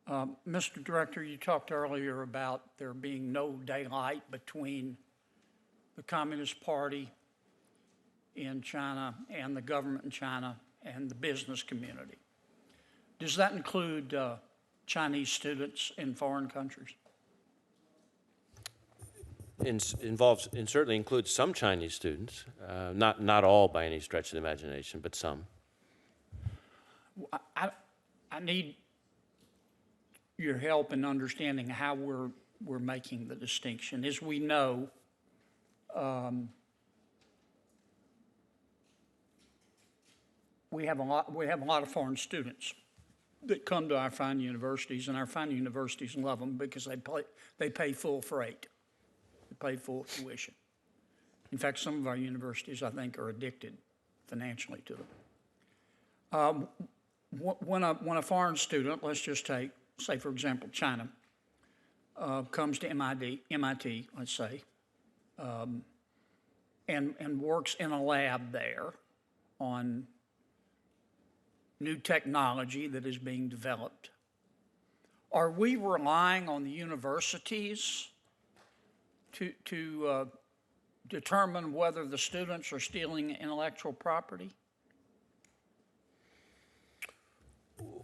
Mr. Director, you talked earlier about there being no daylight between the Communist Party in China and the government in China and the business community. Does that include Chinese students in foreign countries? It certainly includes some Chinese students, not all by any stretch of the imagination, but some. I need your help in understanding how we're making the distinction. As we know, we have a lot of foreign students that come to our fine universities, and our fine universities love them because they pay full freight, they pay full tuition. In fact, some of our universities, I think, are addicted financially to them. When a foreign student, let's just say for example, China, comes to MIT, let's say, and works in a lab there on new technology that is being developed, are we relying on the universities to determine whether the students are stealing intellectual property?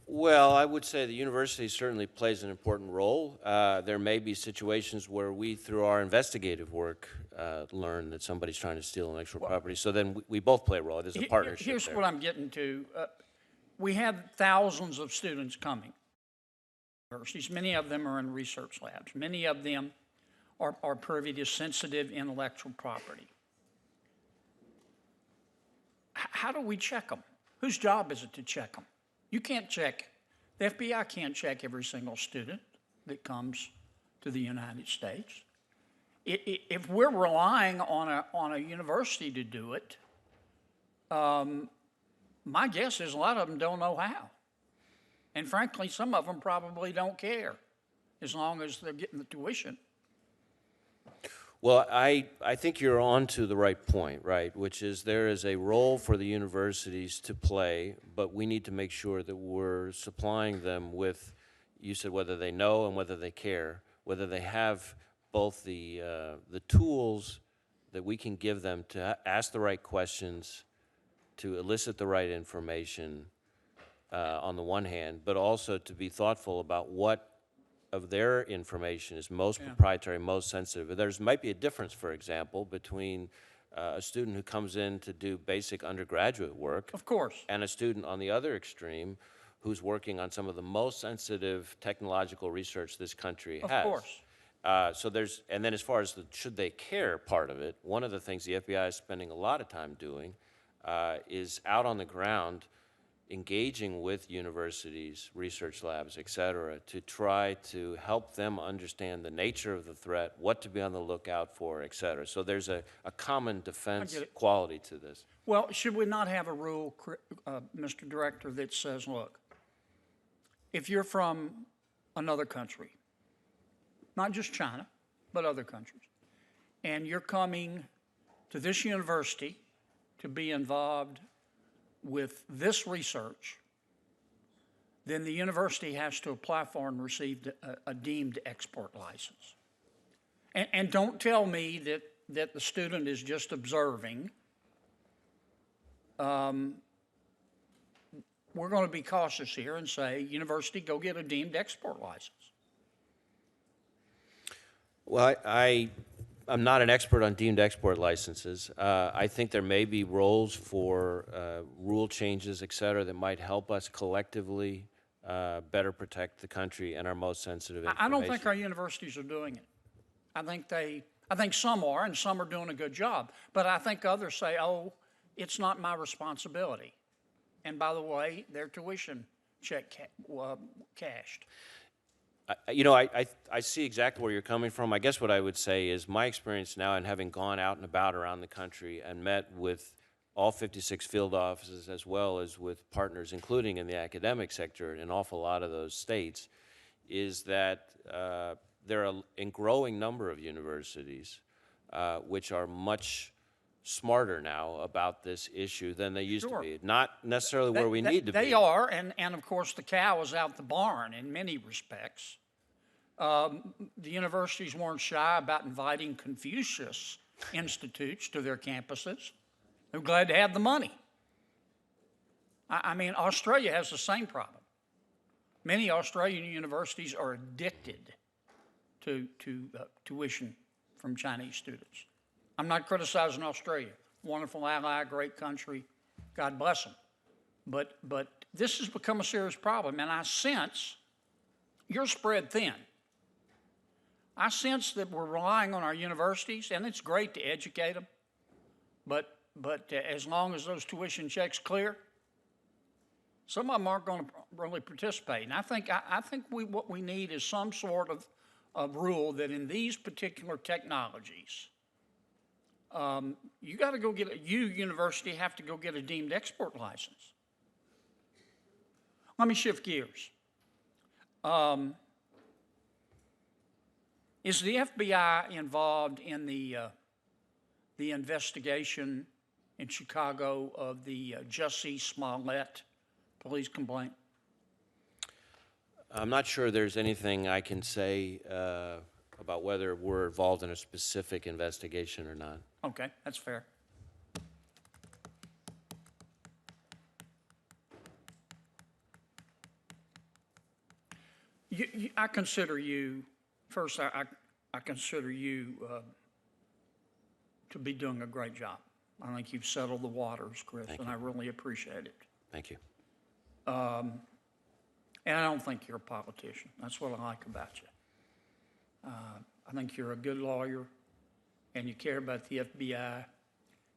Well, I would say the university certainly plays an important role. There may be situations where we, through our investigative work, learn that somebody's trying to steal intellectual property. So then we both play a role. There's a partnership Here's there. what I'm getting to. We have thousands of students coming to universities. Many of them are in research labs. Many of them are privy to sensitive intellectual property. How do we check them? Whose job is it to check them? You can't check, the FBI can't check every single student that comes to the United States. If we're relying on a university to do it, my guess is a lot of them don't know how. And frankly, some of them probably don't care as long as they're getting the tuition. Well, I think you're on to the right point, right, which is there is a role for the universities to play, but we need to make sure that we're supplying them with, you said whether they know and whether they care, whether they have both the tools that we can give them to ask the right questions, to elicit the right information on the one hand, but also to be thoughtful about what of their information is most proprietary, most sensitive. There might be a difference, for example, between a student who comes in to do basic undergraduate work, of course, and a student on the other extreme who's working on some of the most sensitive technological research this country has. Of course. So and then as far as the should they care part of it, one of the things the FBI is spending a lot of time doing is out on the ground engaging with universities, research labs, et cetera, to try to help them understand the nature of the threat, what to be on the lookout for, et cetera. So there's a common defense quality to this. Well, should we not have a rule, Mr. Director, that says, look, if you're from another country, not just China, but other countries, and you're coming to this university to be involved with this research, then the university has to apply for and receive a deemed export license. And don't tell me that the student is just observing. We're going to be cautious here and say, university, go get a deemed export license. Well, I'm not an expert on deemed export licenses. I think there may be roles for rule changes, et cetera, that might help us collectively better protect the country and our most sensitive information. I don't think our universities are doing it. I think some are, and some are doing a good job. But I think others say, oh, it's not my responsibility. And by the way, their tuition check cashed. I see exactly where you're coming from. I guess what I would say is my experience now, and having gone out and about around the country and met with all 56 field offices as well as with partners, including in the academic sector in an awful lot of those states, is that there are a growing number of universities which are much smarter now about this issue than they used to Sure. be. Not necessarily where we need to be. They are, and of course, the cow is out the barn in many respects. The universities weren't shy about inviting Confucius institutes to their campuses. They're glad to have the money. I mean, Australia has the same problem. Many Australian universities are addicted to tuition from Chinese students. I'm not criticizing Australia. Wonderful ally, great country. God bless them. But this has become a serious problem, and I sense you're spread thin. I sense that we're relying on our universities, and it's great to educate them, but as long as those tuition checks clear, some of them aren't going to really participate. And I think what we need is some sort of rule that in these particular technologies, you got to go university have to go get a deemed export license. Let me shift gears. Is the FBI involved in the investigation in Chicago of the Jussie Smollett police complaint? I'm not sure there's anything I can say about whether we're involved in a specific investigation or not. Okay, that's fair. I consider you, first, I consider you to be doing a great job. I think you've settled the waters, Chris, and I really appreciate it. Thank you. And I don't think you're a politician. That's what I like about you. I think you're a good lawyer, and you care about the FBI,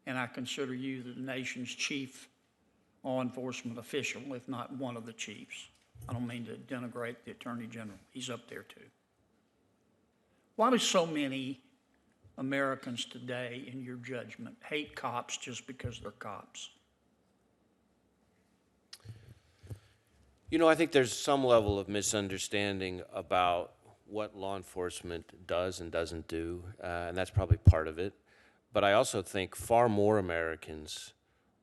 and I consider you the nation's chief law enforcement official, if not one of the chiefs. I don't mean to denigrate the Attorney General. He's up there too. Why do so many Americans today, in your judgment, hate cops just because they're cops? You know, I think there's some level of misunderstanding about what law enforcement does and doesn't do, and that's probably part of it. But I also think far more Americans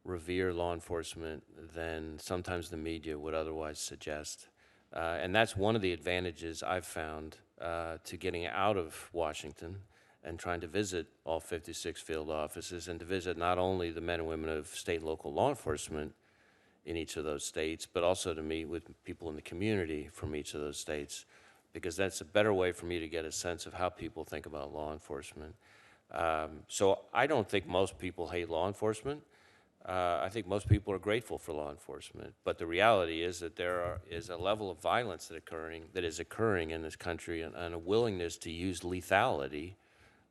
revere law enforcement than sometimes the media would otherwise suggest. And that's one of the advantages I've found to getting out of Washington and trying to visit all 56 field offices and to visit not only the men and women of state and local law enforcement in each of those states, but also to meet with people in the community from each of those states, because that's a better way for me to get a sense of how people think about law enforcement. So I don't think most people hate law enforcement. I think most people are grateful for law enforcement, but the reality is that there is a level of violence that is occurring in this country, and a willingness to use lethality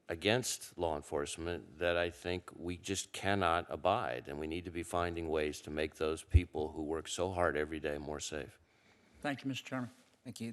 against law enforcement that I think we just cannot abide, and we need to be finding ways to make those people who work so hard every day more safe. Thank you, Mr. Chairman. Thank you.